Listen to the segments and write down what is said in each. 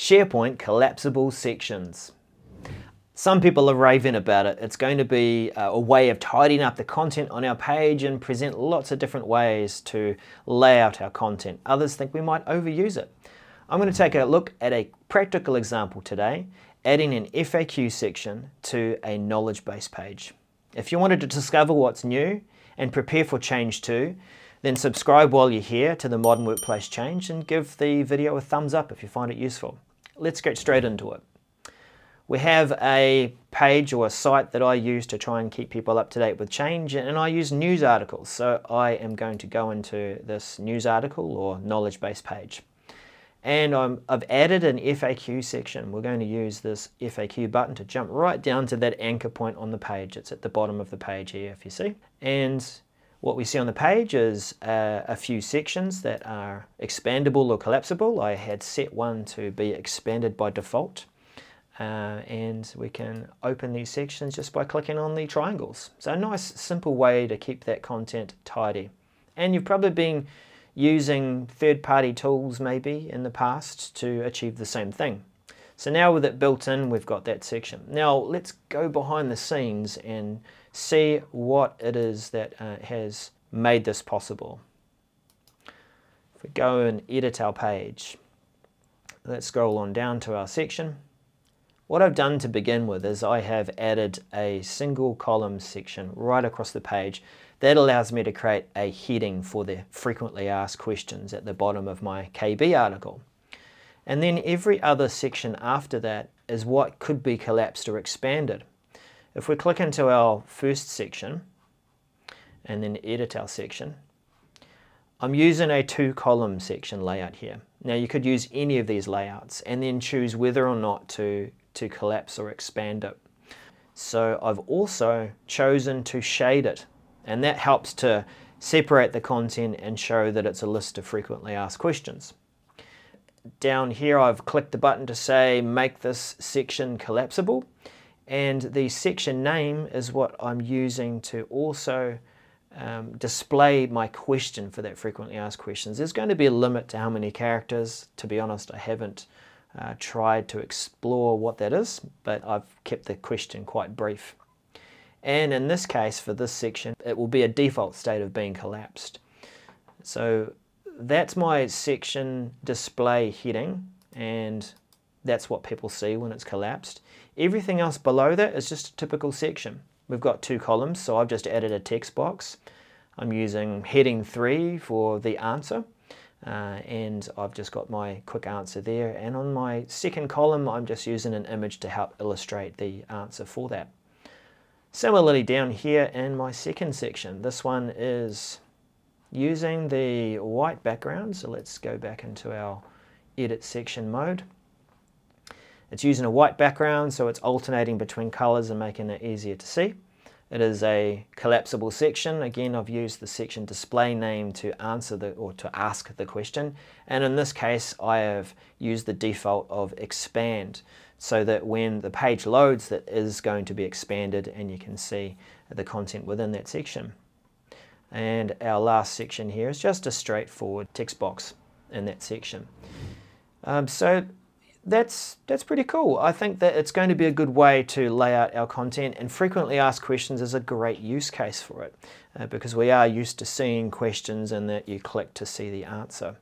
SharePoint collapsible sections. Some people are raving about it. It's going to be a way of tidying up the content on our page and present lots of different ways to lay out our content. Others think we might overuse it. I'm going to take a look at a practical example today, adding an FAQ section to a knowledge base page. If you wanted to discover what's new and prepare for change too, then subscribe while you're here to the Modern Workplace Change and give the video a thumbs up if you find it useful. Let's get straight into it. We have a page or a site that I use to try and keep people up to date with change, and I use news articles. So I am going to go into this news article or knowledge base page. And I've added an FAQ section. We're going to use this FAQ button to jump right down to that anchor point on the page. It's at the bottom of the page here, if you see. And what we see on the page is a few sections that are expandable or collapsible. I had set one to be expanded by default. And we can open these sections just by clicking on the triangles. So a nice simple way to keep that content tidy. And you've probably been using third-party tools maybe in the past to achieve the same thing. So now with it built in, we've got that section. Now let's go behind the scenes and see what it is that has made this possible. If we go and edit our page, let's scroll on down to our section. What I've done to begin with is I have added a single column section right across the page that allows me to create a heading for the frequently asked questions at the bottom of my KB article. And then every other section after that is what could be collapsed or expanded. If we click into our first section and then edit our section, I'm using a 2-column section layout here. Now you could use any of these layouts and then choose whether or not to collapse or expand it. So I've also chosen to shade it, and that helps to separate the content and show that it's a list of frequently asked questions. Down here I've clicked the button to say make this section collapsible, and the section name is what I'm using to also display my question for that frequently asked questions. There's going to be a limit to how many characters. To be honest, I haven't tried to explore what that is, but I've kept the question quite brief. And in this case, for this section, it will be a default state of being collapsed. So that's my section display heading, and that's what people see when it's collapsed. Everything else below that is just a typical section. We've got 2 columns, so I've just added a text box. I'm using heading 3 for the answer, and I've just got my quick answer there. And on my second column, I'm just using an image to help illustrate the answer for that. Similarly down here in my second section, this one is using the white background. So let's go back into our edit section mode. It's using a white background, so it's alternating between colors and making it easier to see. It is a collapsible section. Again, I've used the section display name to answer to ask the question. And in this case, I have used the default of expand, so that when the page loads, that is going to be expanded and you can see the content within that section. And our last section here is just a straightforward text box in that section. So that's pretty cool. I think that it's going to be a good way to lay out our content, and frequently asked questions is a great use case for it because we are used to seeing questions and that you click to see the answer.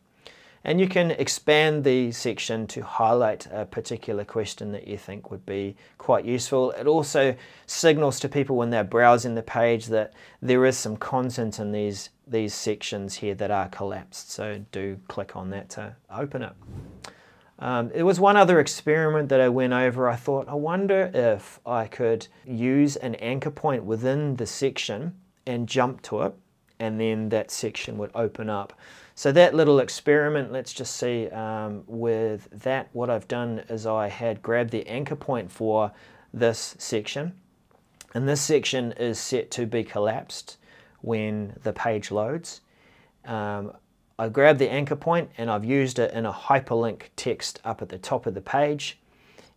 And you can expand the section to highlight a particular question that you think would be quite useful. It also signals to people when they're browsing the page that there is some content in these sections here that are collapsed. So do click on that to open it. There was one other experiment that I went over. I thought, I wonder if I could use an anchor point within the section and jump to it, and then that section would open up. So that little experiment, let's just see with that, what I've done is I had grabbed the anchor point for this section, and this section is set to be collapsed when the page loads. I grabbed the anchor point and I've used it in a hyperlink text up at the top of the page,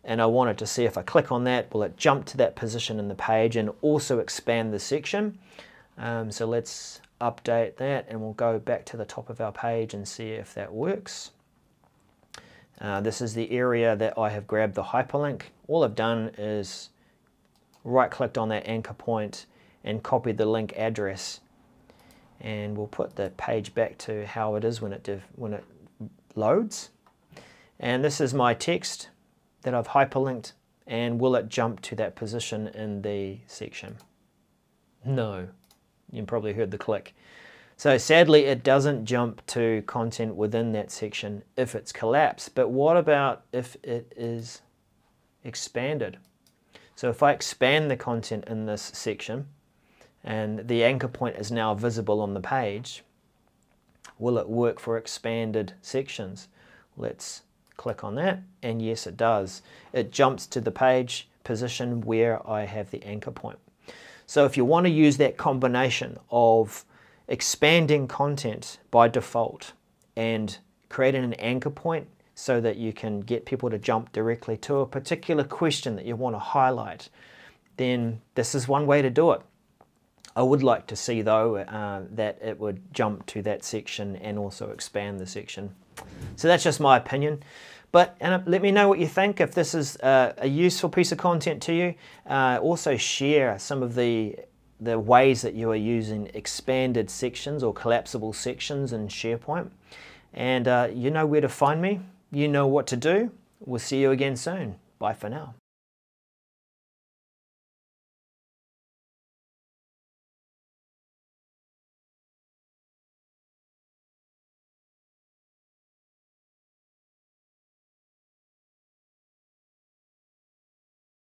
and I wanted to see if I click on that, will it jump to that position in the page and also expand the section. So let's update that and we'll go back to the top of our page and see if that works. This is the area that I have grabbed the hyperlink. All I've done is right-clicked on that anchor point and copied the link address. And we'll put the page back to how it is when it loads. And this is my text that I've hyperlinked. And will it jump to that position in the section? No. You probably heard the click. So sadly, it doesn't jump to content within that section if it's collapsed. But what about if it is expanded? So if I expand the content in this section and the anchor point is now visible on the page, will it work for expanded sections? Let's click on that, and yes, it does. It jumps to the page position where I have the anchor point. So if you want to use that combination of expanding content by default and creating an anchor point so that you can get people to jump directly to a particular question that you want to highlight, then this is one way to do it. I would like to see though that it would jump to that section and also expand the section. So that's just my opinion. But let me know what you think, if this is a useful piece of content to you. Also share some of the ways that you are using expanded sections or collapsible sections in SharePoint. And you know where to find me. You know what to do. We'll see you again soon. Bye for now.